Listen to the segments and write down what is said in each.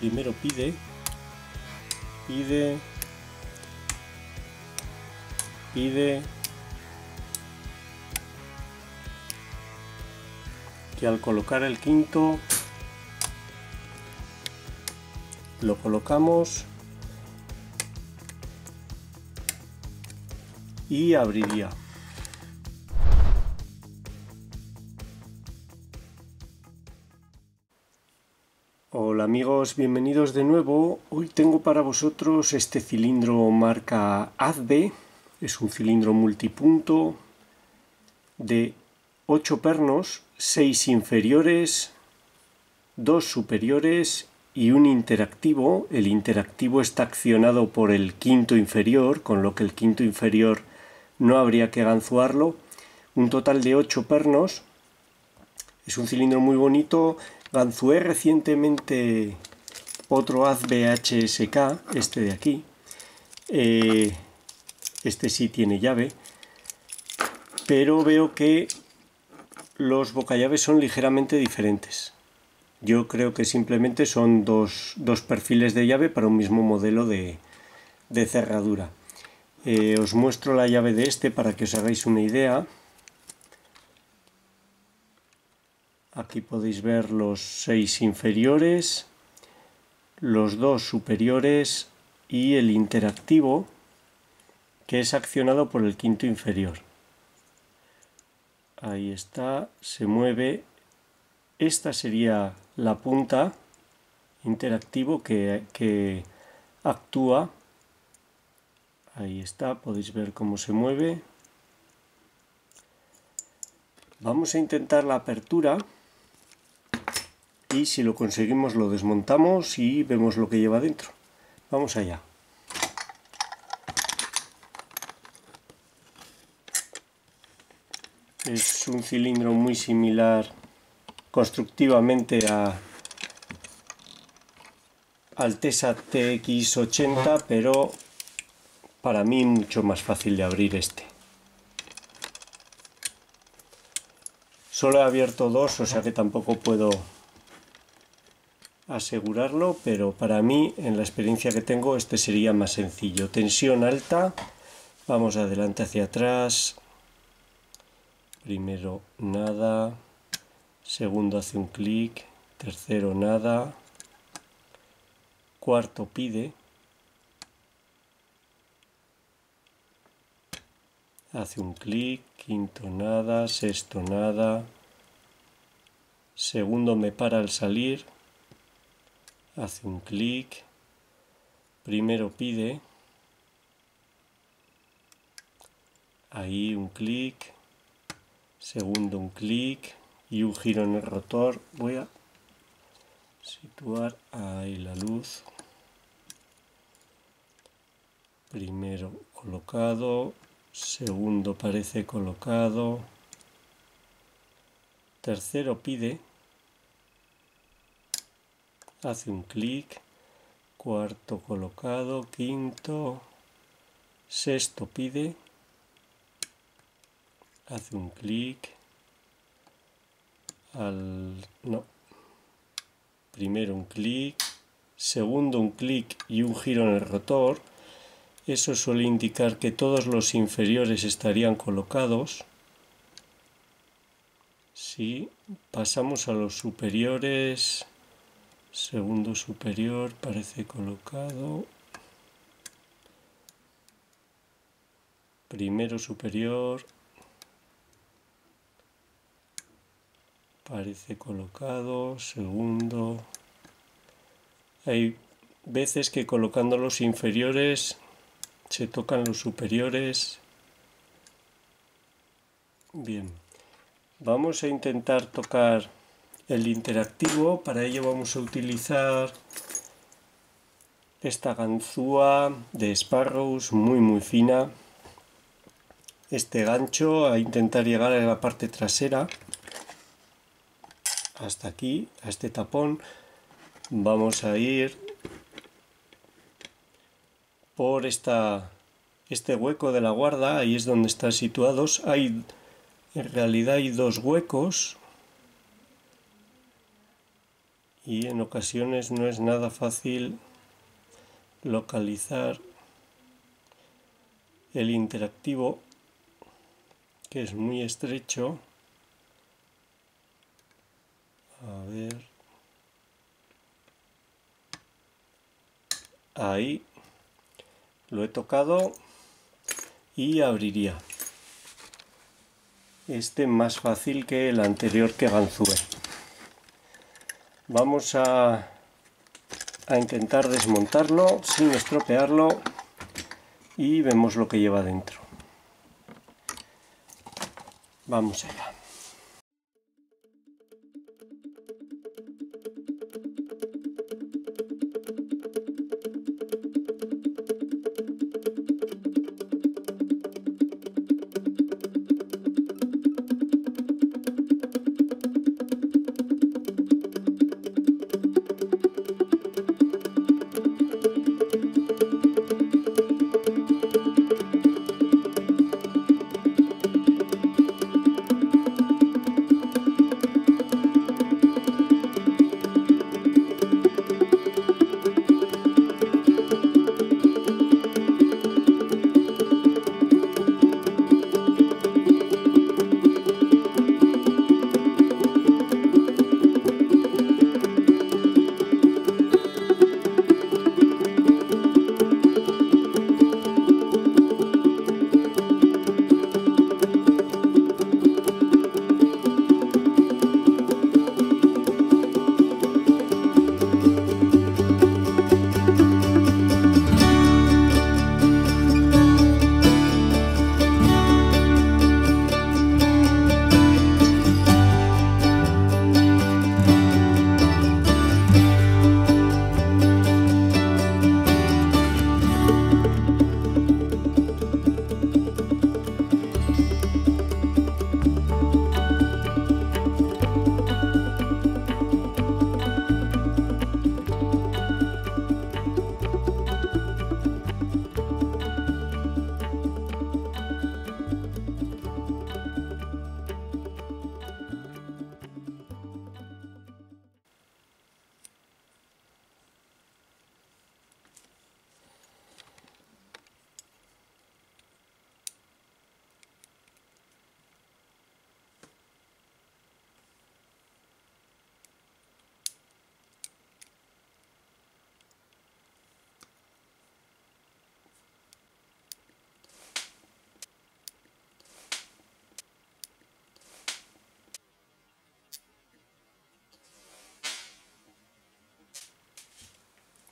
primero pide, que al colocar el quinto lo colocamos y abriría. Hola amigos, bienvenidos de nuevo. Hoy tengo para vosotros este cilindro marca AZBE. Es un cilindro multipunto de 8 pernos, 6 inferiores, 2 superiores y un interactivo. El interactivo está accionado por el quinto inferior, con lo que el quinto inferior no habría que ganzuarlo. Un total de 8 pernos. Es un cilindro muy bonito. Ganzué recientemente otro AZBE HSK, este de aquí. Este sí tiene llave, pero veo que los bocallaves son ligeramente diferentes. Yo creo que simplemente son dos perfiles de llave para un mismo modelo de cerradura. Os muestro la llave de este para que os hagáis una idea. Aquí podéis ver los 6 inferiores, los 2 superiores y el interactivo, que es accionado por el quinto inferior. Ahí está, se mueve. Esta sería la punta interactivo que actúa. Ahí está, podéis ver cómo se mueve. Vamos a intentar la apertura y si lo conseguimos lo desmontamos y vemos lo que lleva dentro. Vamos allá. Es un cilindro muy similar constructivamente al Tesa TX80, pero para mí mucho más fácil de abrir este. Solo he abierto 2, o sea que tampoco puedo asegurarlo, pero para mí, en la experiencia que tengo, este sería más sencillo. Tensión alta, vamos adelante hacia atrás. Primero nada, segundo hace un clic, tercero nada, cuarto pide, hace un clic, quinto nada, sexto nada, segundo me para al salir, hace un clic, primero pide, ahí un clic, segundo un clic y un giro en el rotor. Voy a situar ahí la luz. Primero colocado, segundo parece colocado, tercero pide, hace un clic, cuarto colocado, quinto, sexto pide, hace un clic, primero un clic, segundo un clic y un giro en el rotor. Eso suele indicar que todos los inferiores estarían colocados. Si pasamos a los superiores, segundo superior parece colocado, primero superior parece colocado, segundo. Hay veces que colocando los inferiores se tocan los superiores. Bien, vamos a intentar tocar el interactivo. Para ello vamos a utilizar esta ganzúa de Sparrows muy fina. Este gancho, a intentar llegar a la parte trasera, hasta aquí, a este tapón. Vamos a ir por este hueco de la guarda, ahí es donde están situados. En realidad hay 2 huecos y en ocasiones no es nada fácil localizar el interactivo, que es muy estrecho. A ver, ahí lo he tocado y abriría. Este más fácil que el anterior que ganzúe. Vamos a intentar desmontarlo sin estropearlo y vemos lo que lleva dentro. Vamos allá.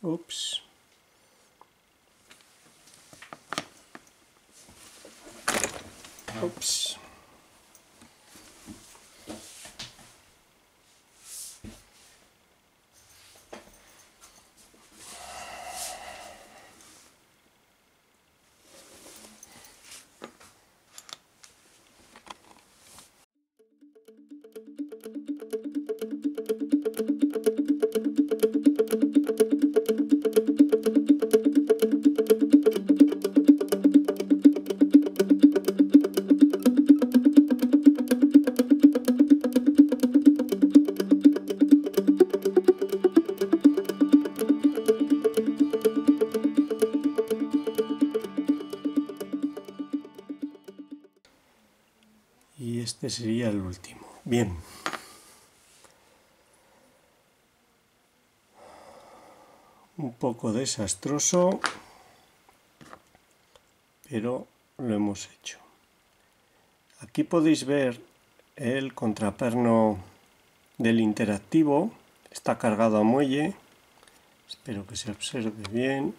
Ups. Ups. Y este sería el último. Bien. Un poco desastroso, pero lo hemos hecho. Aquí podéis ver el contraperno del interactivo. Está cargado a muelle. Espero que se observe bien.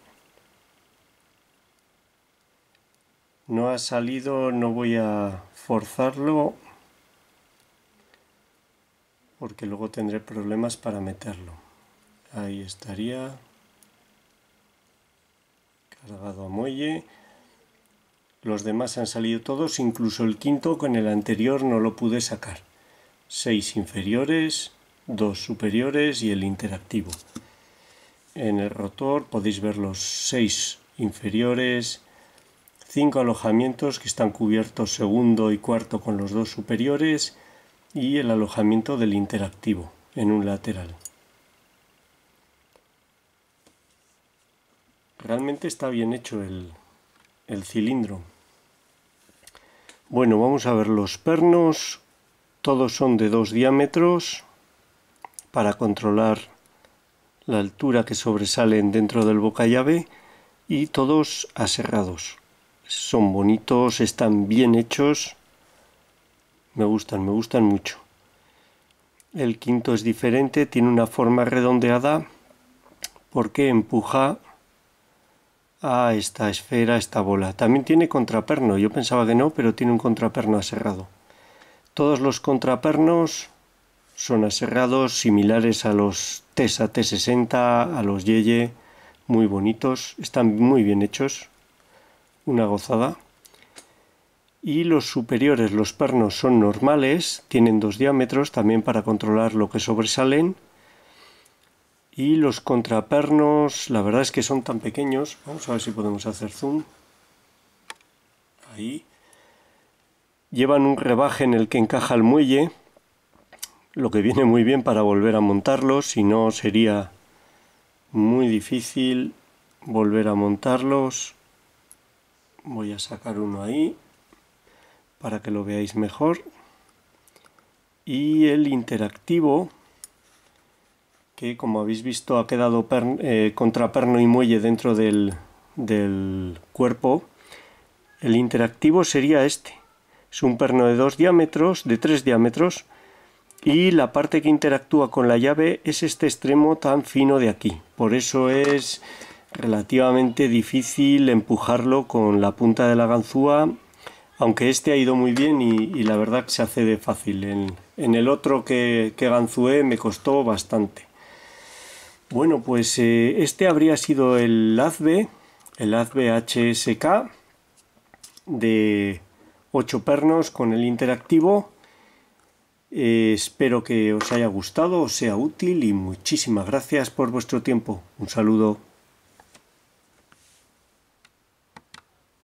No ha salido, no voy a forzarlo porque luego tendré problemas para meterlo. Ahí estaría, cargado a muelle. Los demás han salido todos, incluso el quinto, con el anterior no lo pude sacar. 6 inferiores, 2 superiores y el interactivo. En el rotor podéis ver los 6 inferiores, 5 alojamientos que están cubiertos segundo y cuarto con los 2 superiores y el alojamiento del interactivo en un lateral. realmente está bien hecho el cilindro. Bueno, vamos a ver los pernos. Todos son de 2 diámetros para controlar la altura que sobresalen dentro del bocallave y todos aserrados. Son bonitos, están bien hechos. Me gustan mucho. El quinto es diferente, tiene una forma redondeada porque empuja a esta esfera, esta bola. También tiene contraperno, yo pensaba que no, pero tiene un contraperno aserrado. Todos los contrapernos son aserrados, similares a los Tesa T60, a los Yeye, muy bonitos, están muy bien hechos, una gozada. Y los superiores, los pernos son normales, tienen 2 diámetros también para controlar lo que sobresalen. Y los contrapernos, la verdad es que son tan pequeños, vamos a ver si podemos hacer zoom. Ahí. Llevan un rebaje en el que encaja el muelle, lo que viene muy bien para volver a montarlos, si no sería muy difícil volver a montarlos. Voy a sacar uno ahí para que lo veáis mejor. Y el interactivo, que como habéis visto ha quedado contraperno y muelle dentro del cuerpo. El interactivo sería este. Es un perno de 2 diámetros, de 3 diámetros, y la parte que interactúa con la llave es este extremo tan fino de aquí. Por eso es relativamente difícil empujarlo con la punta de la ganzúa, aunque este ha ido muy bien y la verdad que se accede fácil. En el otro que ganzué me costó bastante. Bueno, pues este habría sido el Azbe HSK de 8 pernos con el interactivo. Espero que os haya gustado, os sea útil y muchísimas gracias por vuestro tiempo. Un saludo.